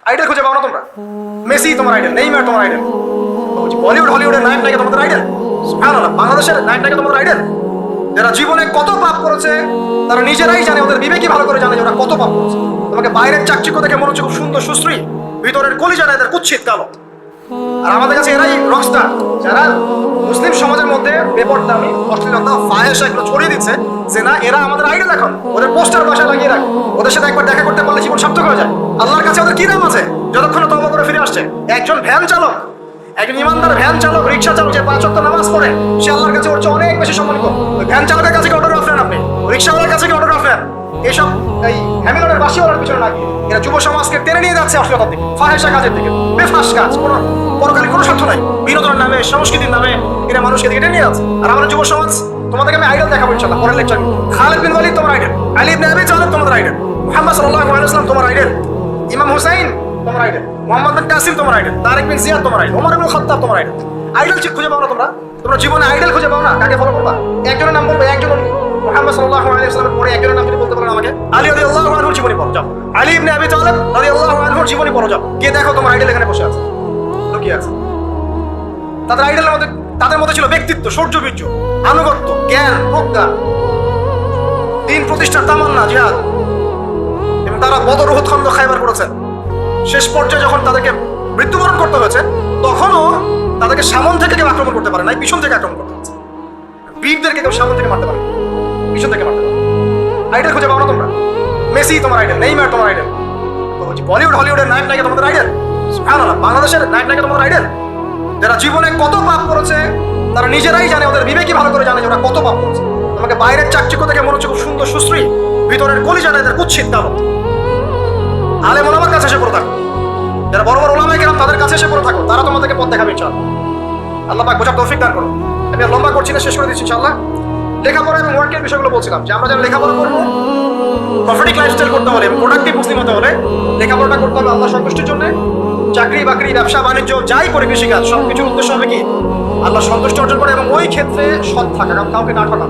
Idol খুঁজে পাও না তোমরা? মেসি তোমার আইডল, নেইমার তোমার আইডল, বলিউড হলিউডের নায়ক নায়িকা তোমাদের আইডল, সুবহানাল্লাহ, বাংলাদেশের নায়ক নায়িকা তোমাদের আইডল। যারা জীবনে কত পাপ করেছে তারা নিজেরাই জানে, ওদের বিবেকই ভালো করে জানে যে ওরা কত পাপ করেছে। তোমাকে বাইরের চাকচিক্য দেখে মনে হচ্ছে খুব সুন্দর সুশ্রী, ভিতরের কলিজাটা এদের কুৎসিত কালো। আর আমাদের কাছে এরাই রকস্টার, যারা মুসলিম সমাজের মধ্যে বেপরদামি, অশ্লীলতা, ফাহেশা এগুলো ছড়িয়ে দিচ্ছে, যে না এরা আমাদের আইডল। এখন ওদের পোস্টার বাসায় লাগিয়ে রাখে, ওদের সাথে একবার দেখা করতে পারলে জীবন সার্থক হয়ে যায়। আল্লাহর কাছে ওদের কি নাম আছে যতক্ষণ তওবা করে ফিরে আসছে? একজন ভ্যান চালক, একজন ইমানদার ভ্যান চালক, রিক্সা চালক যে 5 ওয়াক্ত নামাজ পড়ে, সে আল্লাহর কাছে ওর চেয়ে অনেক বেশি সম্মানিত। ওই ভ্যান চালকের কাছে কি অটোগ্রাফ নেন আপনি? রিক্সাওয়ালার কাছে কি অটোগ্রাফ নেন? এইসব এই হ্যামিলনের বাসিওয়ালার পিছনে লাগিয়ে এরা যুব সমাজকে টেনে নিয়ে যাচ্ছে অশ্লীলতার দিকে, ফাহেশা কাজের দিকে, বেফাস কাজ, কোনো পরকালীন কোনো স্বার্থ নাই, বিনোদনের নামে, সংস্কৃতির নামে এরা মানুষকে দিকে টেনে নিয়ে যাচ্ছে। আর আমাদের যুব সমাজ, তোমাদেরকে আমি আইডল দেখাবো ইনশাআল্লাহ পরের লেকচারে। খালিদ বিন ওয়ালিদ তোমার আইডল, আলী ইবনে আবি তালিব তোমাদের আইডল, মুহাম্মদ সাল্লাল্লাহু আলাইহি ওয়াসাল্লাম তোমার আইডল, ইমাম হুসাইন তোমার আইডল, মোহাম্মদ বিন কাসিম তোমার আইডল, তারেক বিন জিয়াদ তোমার আইডল, ওমর ইবনে খাত্তাব তোমার আইডল। আইডল খুঁজে পাও না তোমরা? তোমরা জীবনে আইডল খুঁজে পাও না? কাকে ফলো করবা? একজনের নাম বলবে, একজন মুহাম্মদ সাল্লাল্লাহু আলাইহি ওয়াসাল্লামের পরে একজনের নাম যদি বলতে পারেন আমাকে, আলী রাদিয়াল্লাহু আনহুর জীবনী পড়ো যাও, আলী ইবনে আবি তালিব রাদিয়াল্লাহু আনহুর জীবনী পড়ো যাও, গিয়ে দেখো তোমার আইডল এখানে বসে আছে, লুকিয়ে আছে। তাদের আইডলের মধ্যে, তাদের মধ্যে ছিল ব্যক্তিত্ব, সৌর্যবীর্য, আনুগত্য, জ্ঞান, প্রজ্ঞা, দিন প্রতিষ্ঠার তামান্না, জিহাদ। এবং তারা বদর, উহুদ, খন্দক, খায়বার করেছেন। শেষ পর্যায়ে যখন তাদেরকে মৃত্যুবরণ করতে হয়েছে, তখনও তাদেরকে সামন থেকে কেউ আক্রমণ করতে পারে নাই, পিছন থেকে আক্রমণ করতে হয়েছে। বীরদেরকে কেউ সামন থেকে মারতে পারে, পিছন থেকে মারতে পারে। আইডল খুঁজে পাও না তোমরা? মেসি তোমার আইডল, নেইমার তোমার আইডল, বলিউড হলিউডের নায়ক নায়িকা তোমাদের আইডল, সুবহানাল্লাহ, বাংলাদেশের নায়ক নায়িকা তোমাদের আইডল। যারা জীবনে কত পাপ করেছে তারা নিজেরাই জানে, ওদের বিবেকই ভালো করে জানে যে ওরা কত পাপ করেছে। তোমাকে বাইরের চাকচিক্য দেখে মনে হচ্ছে খুব সুন্দর সুশ্রী, ভিতরের কলিজাটা এদের কুৎসিত কালো। আলেম ওলামার কাছে এসে পড়ে থাকো, যারা বড় বড় ওলামায়ে কেরাম তাদের কাছে এসে পড়ে থাকো, তারা তোমাদেরকে পথ দেখাবে ইনশাআল্লাহ। আল্লাহ পাক বোঝার তৌফিক দান করুন। আমি আর লম্বা করছি না, শেষ করে দিচ্ছি ইনশাআল্লাহ। লেখাপড়া এবং ওয়ার্কের বিষয়গুলো বলছিলাম যে আমরা যারা লেখাপড়া করবো, প্রফিটিক লাইফস্টাইল করতে হলে এবং প্রোডাক্টিভ মুসলিম হতে হলে লেখাপড়াটা করতে হবে আল্লাহ সন্তুষ্টির জন্য। চাকরি বাকরি, ব্যবসা বাণিজ্য, যাই করি কৃষিকাজ, সবকিছুর উদ্দেশ্য হবে কি? আল্লাহ সন্তুষ্টি অর্জন করে, এবং ওই ক্ষেত্রে সৎ থাকা, কাউকে না ঠকা,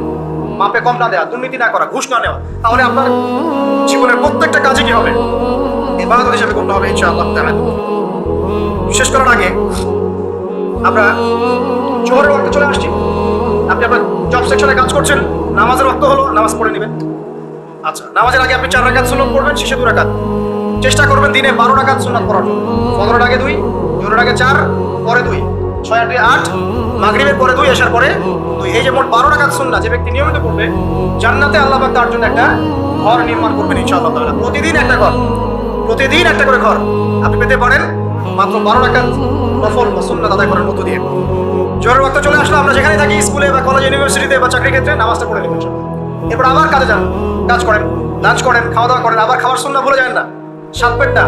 মাপে কম না দেওয়া, দুর্নীতি না করা, ঘুষ না নেওয়া। তাহলে আপনার জীবনের প্রত্যেকটা কাজে কি হবে? ইবাদত হিসেবে গণ্য হবে ইনশাআল্লাহ তাআলা। শেষ করার আগে আমরা জোহরের ওয়াক্তে চলে আসছি। আপনি আপনার জব সেকশনে কাজ করছেন, নামাজের ওয়াক্ত হলো, নামাজ পড়ে নেবেন। আচ্ছা, নামাজের আগে আপনি 4 রাকাত সুন্নাত পড়বেন, শেষে 2 রাকাত। চেষ্টা করবেন দিনে 12 রাকাত সুন্নাত পড়ার জন্য। ফজরের আগে 2, জোহরের আগে 4, পরে 2, 6 আর 2 8, মাগরিবের পরে 2, এশার পরে 2। এই যে মোট 12 রাকাত সুন্নাত যে ব্যক্তি নিয়মিত পড়বে, জান্নাতে আল্লাহ পাক তার জন্য একটা ঘর নির্মাণ করবেন ইনশাআল্লাহ তাআলা। প্রতিদিন একটা ঘর, প্রতিদিন একটা করে ঘর আপনি পেতে পারেন মাত্র 12 রাকাত নফল বা সুন্নাত আদায় করার মধ্য দিয়ে। জোহরের ওয়াক্ত চলে আসলো, আমরা যেখানে থাকি, স্কুলে বা কলেজ, ইউনিভার্সিটিতে বা চাকরির ক্ষেত্রে, নামাজটা পড়ে নেবেন। এরপর আবার কাজে যান, কাজ করেন, লাঞ্চ করেন, খাওয়া দাওয়া করেন। আবার খাওয়ার সুন্নাত ভুলে যান না। 7 পেটটা,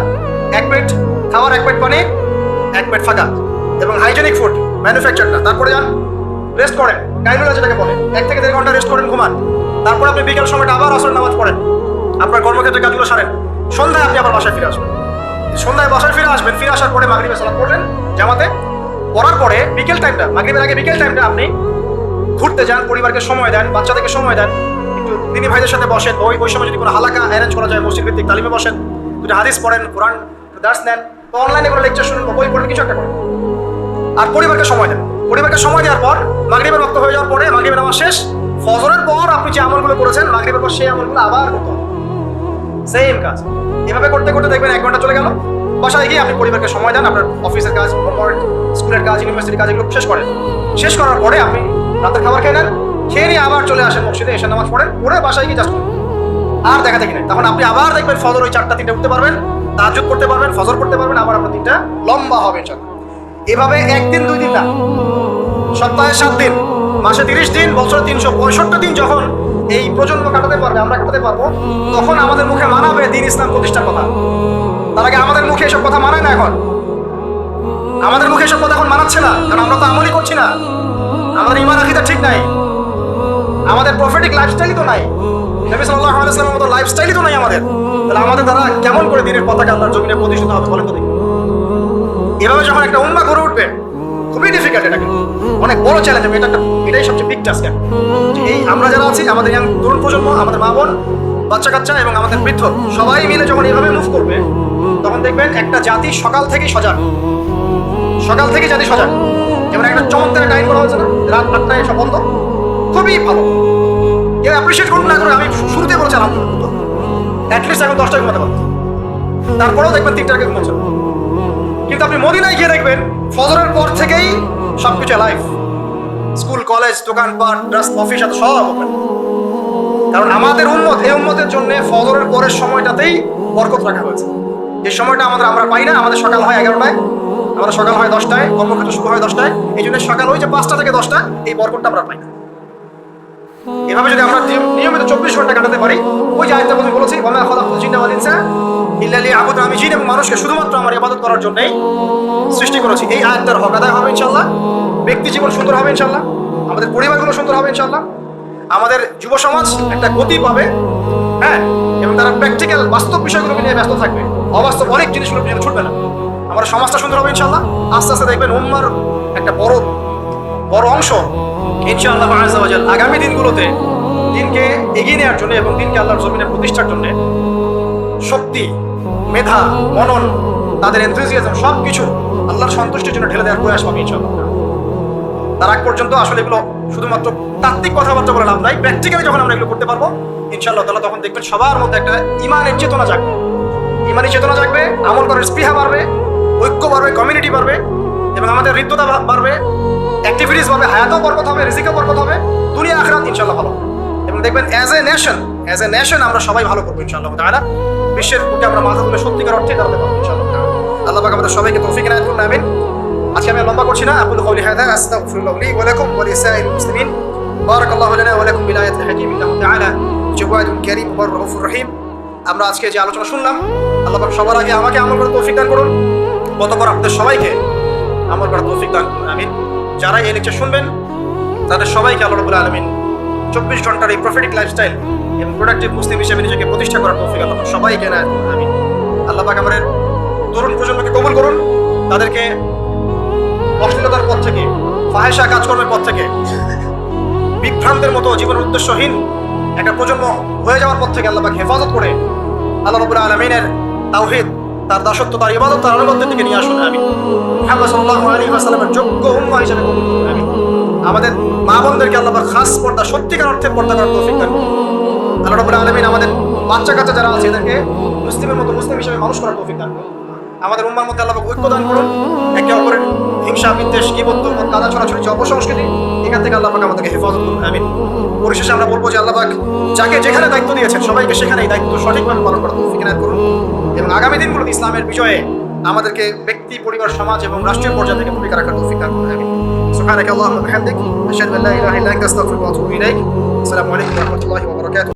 1 প্লেট খাওয়ার, 1 প্লেট পানি, 1 প্লেট ফাঁকা, এবং হাইজেনিক ফুড, ম্যানুফ্যাকচারটা। তারপরে যান, রেস্ট করেন, কাইলুলা যেটাকে বলে, 1 থেকে 1.5 ঘন্টা রেস্ট করেন, ঘুমান। তারপর আপনি বিকেল সময়টা আবার আসরের নামাজ পড়েন, আপনার কর্মক্ষেত্রে কাজগুলো সারেন। সন্ধ্যায় আপনি আবার বাসায় ফিরে আসবেন। সন্ধ্যায় বাসায় ফিরে আসবেন, ফিরে আসার পরে মাগরিবের সালাত পড়লেন জামাতে। পড়ার পরে বিকেল টাইমটা, মাগরিবের আগে বিকেল টাইমটা আপনি ঘুরতে যান, পরিবারকে সময় দেন, বাচ্চাদেরকে সময় দেন, একটু দিনী ভাইদের সাথে বসেন। ওই সময় যদি কোনো হালাকা অ্যারেঞ্জ করা যায়, মসজিদ ভিত্তিক তালিমে বসেন, দুটো হাদিস পড়েন, কোরআন দার্স নেন, তো অনলাইনে কোনো লেকচার শুনেন, বই পড়েন, কিছু একটা করেন। আর পরিবারকে সময় দেন। পরিবারকে সময় দেওয়ার পর মাগরিবের ওয়াক্ত হয়ে যাওয়ার পরে, মাগরিবের নামাজ শেষ, ফজরের পর আপনি যে আমলগুলো করেছেন মাগরিবের পর, সেই আমলগুলো আবার করতে হবে, সেম কাজ। এভাবে করতে করতে দেখবেন 1 ঘন্টা চলে গেল। বাসায় গিয়ে আপনি পরিবারকে সময় দেন, আপনার অফিসের কাজ, হোমওয়ার্ক, স্কুলের কাজ, ইউনিভার্সিটির কাজ, এগুলো শেষ করেন। শেষ করার পরে আপনি রাতের খাবার খেয়ে নেন, খেয়ে নিয়ে আবার চলে আসেন মসজিদে, এসে নামাজ পড়েন, পড়ে বাসায় গিয়ে জাস্ট আর দেখা দেখি নেই। তখন আপনি আবার দেখবেন ফজর ওই 4টা 3টে উঠতে পারবেন, তাহাজ্জুদ করতে পারবেন, ফজর করতে পারবেন, আবার আপনার দিনটা লম্বা হবে ইনশাআল্লাহ। এভাবে 1 দিন 2 দিন না, সপ্তাহে 7 দিন, মাসে 30 দিন, বছরে 365 দিন যখন এই প্রজন্ম কাটাতে পারবে, আমরা কাটাতে পারবো, তখন আমাদের মুখে মানাবে দিন ইসলাম প্রতিষ্ঠার কথা। তার আগে আমাদের মুখে এসব কথা মানায় না। এখন আমাদের মুখে এসব কথা এখন মানাচ্ছে না, কারণ আমরা তো আমলই করছি না। আমাদের ঈমান আকীদা ঠিক নাই, আমাদের প্রফেটিক লাইফস্টাইলই তো নাই, নবী সাল্লাল্লাহু আলাইহি ওয়াসাল্লামের মতো লাইফস্টাইলই তো নাই আমাদের। তাহলে আমাদের দ্বারা কেমন করে দিনের পতাকা আল্লাহর জমিনে প্রতিষ্ঠিত হবে বলেন তো দেখি? এভাবে যখন একটা উম্মাহ গড়ে উঠবে, খুবই ডিফিকাল্ট, এটা কিন্তু অনেক বড় চ্যালেঞ্জ। এটাই সবচেয়ে বিগ টাস্ক। এই আমরা যারা আছি, আমাদের তরুণ প্রজন্ম, আমাদের মা বোন, বাচ্চা কাচ্চা এবং আমাদের বৃদ্ধ, সবাই মিলে যখন এভাবে মুভ করবে, তখন দেখবেন একটা জাতি সকাল থেকেই সজাগ, সকাল থেকে জাতি সজাগ। যেমন একটা চমৎকার টাইম করা হয়েছে না, রাত 8টায় সব বন্ধ, খুবই ভালো। কেউ অ্যাপ্রিসিয়েট করুন না করুন, আমি শুরুতে বলছি আলহামদুলিল্লাহ, অ্যাটলিস্ট এখন 10টায় ঘুমাতে পারবো, তারপরেও দেখবেন 3টার আগে ঘুমাচ্ছে। কিন্তু আপনি মদিনায় গিয়ে দেখবেন ফজরের পর থেকেই সবকিছু লাইফ, স্কুল কলেজ দোকানপাট রাস্তা অফিস এত সব ওপেন। কারণ আমাদের উম্মত, এই উম্মতের জন্য ফজরের পরের সময়টাতেই বরকত রাখা হয়েছে। যে সময়টা আমরা পাই না, আমাদের সকাল হয় 11টায়, আমাদের সকাল হয় 10টায়, কর্মক্ষেত্র শুরু হয় 10টায়, এই জন্য সকাল ওই যে 5টা থেকে 10টা, এই বরকতটা আমরা পাই না। এভাবে যদি আমরা নিয়মিত 24 ঘন্টা কাটাতে পারি, ওই যে আয়াতটা বলেছি, ওয়া খালাকতুল জিন্না ওয়াল ইনসা ইল্লা লিয়াবুদুন, আমি জিন এবং মানুষকে শুধুমাত্র আমার ইবাদত করার জন্যই সৃষ্টি করেছি। এই আয়াতটার হক আদায় হবে ইনশাআল্লাহ, ব্যক্তি জীবন সুন্দর হবে ইনশাআল্লাহ, আমাদের পরিবারগুলো সুন্দর হবে ইনশাআল্লাহ, আমাদের যুব সমাজ একটা গতি পাবে, হ্যাঁ, এবং তারা প্র্যাকটিক্যাল বাস্তব বিষয়গুলোকে নিয়ে ব্যস্ত থাকবে, অবাস্তব অনেক জিনিসগুলো নিয়ে ছুটবে না। আমাদের সমাজটা সুন্দর হবে ইনশাআল্লাহ। আস্তে আস্তে দেখবেন উম্মার একটা বড় অংশ ইনশাআল্লাহ আযজা ওয়া জাল আগামী দিনগুলোতে দিনকে এগিয়ে নেওয়ার জন্য এবং দিনকে আল্লাহর জমিনে প্রতিষ্ঠার জন্য শক্তি, মেধা, মনন, তাদের এনথুজিয়াজম সবকিছু আল্লাহর সন্তুষ্টির জন্য ঢেলে দেওয়ার প্রয়াস পাবে ইনশাআল্লাহ। তার আগ পর্যন্ত আসলে এগুলো শুধুমাত্র তাত্ত্বিক কথাবার্তা বলে লাভ নাই, প্র্যাকটিক্যালি যখন আমরা এগুলো করতে পারবো ইনশাআল্লাহ তাআলা, তখন দেখবেন সবার মধ্যে একটা ইমানের চেতনা জাগবে, ইমানি চেতনা জাগবে, আমল করার স্পৃহা বাড়বে, ঐক্য বাড়বে, কমিউনিটি বাড়বে, এবং আমাদের হৃদ্যতা বাড়বে, অ্যাক্টিভিটিস বাড়বে, হায়াতও বরকত হবে, রিজিকও বরকত হবে, দুনিয়া আখিরাত ইনশাআল্লাহ ভালো। এবং দেখবেন অ্যাজ এ নেশন আমরা সবাই ভালো করবো ইনশাআল্লাহ তাআলা। বিশ্বের বুকে আমরা মাথা তুলে সত্যিকার অর্থে দাঁড়াতে পারবো ইনশাআল্লাহ। আল্লাহ পাক আমাদের সবাইকে তৌফিক ইনায়াত করুন, আমিন। আজকে আমি লম্বা করছি না, আকুলু কওলি হাযা আস্তাগফিরুল্লাহ লি ওয়া লাকুম ওয়া লিসাইরিল মুসলিমিন। বারাকাল্লাহু লানা ওয়া লাকুম বিল আয়াতিল হাকীম ইন্নাহু তাআলা জাওয়াদুল কারীম ওয়া রাউফুর রহিম। আমরা আজকে যে আলোচনা শুনলাম, আল্লাহ পাক সবার আগে আমাকে আমল করার তৌফিক দান করুন, অতঃপর আপনাদের সবাইকে আমল করার তৌফিক দান করুন, আমিন। যারা এই লেকচার শুনবেন তাদের সবাইকে আল্লাহ রাব্বুল আলামিন 24 ঘন্টার এই প্রফিটিক লাইফস্টাইল এবং প্রোডাক্টিভ মুসলিম হিসেবে নিজেকে প্রতিষ্ঠা করার তৌফিক আল্লাহ সবাইকে এনায়েত করুন, আমিন। আল্লাহ পাক আমাদের তরুণ প্রজন্মকে কবুল করুন, তাদেরকে অশ্লীলতার পথ থেকে, ফাহেসা কাজকর্মের পথ থেকে, বিভ্রান্তের মতো জীবনের উদ্দেশ্যহীন একটা প্রজন্ম হয়ে যাওয়ার পথ থেকে আল্লাহ পাক হেফাজত করে আল্লাহ রাব্বুল আলামিনের তাওহীদ, তার দাসত্ব, তার ইবাদত, তার আনুগত্যের দিকে নিয়ে আসুন, আমিন। মুহাম্মদ সাল্লাল্লাহু আলাইহি ওয়াসাল্লামের যোগ্য উম্মাহ হিসেবে কবুল করুন, আমিন। আমাদের মা বোনদেরকে আল্লাহ পাক খাস পর্দা, সত্যিকার অর্থে পর্দা করার তৌফিক দান করুন। আল্লাহ রাব্বুল আলামিন আমাদের বাচ্চা কাচ্চা যারা আছে এদেরকে মুসলিমের মতো মুসলিম হিসেবে মানুষ করার তৌফিক দান করুন। আমাদের উম্মার মধ্যে আল্লাহ পাক ঐক্য দান করুন, একে অপরের হিংসা, বিদ্বেষ, গীবত, কাদা ছড়াছড়ি যে অপসংস্কৃতি, এখান থেকে আল্লাহ পাক আমাদেরকে হেফাজত করুন, আমিন। পরিশেষে আমরা বলবো যে আল্লাহ পাক যাকে যেখানে দায়িত্ব দিয়েছেন সবাইকে সেখানে এই দায়িত্ব সঠিকভাবে পালন করার তৌফিক ইনায়াত করুন, এবং আগামী দিনগুলোতে ইসলামের বিজয়ে আমাদেরকে ব্যক্তি, পরিবার, সমাজ এবং রাষ্ট্রীয় পর্যায়ে থেকে ভূমিকা রাখার তৌফিক দান করুন, আমিন। সুবহানাকা আল্লাহুম্মা ওয়া বিহামদিক আশহাদু আল্লা ইলাহা ইল্লা আনতা আস্তাগফিরুকা ওয়া আতুবু ইলাইক। আসসালামু আলাইকুম ওয়া রাহমাতুল্লাহি ওয়া বারাকাতুহু।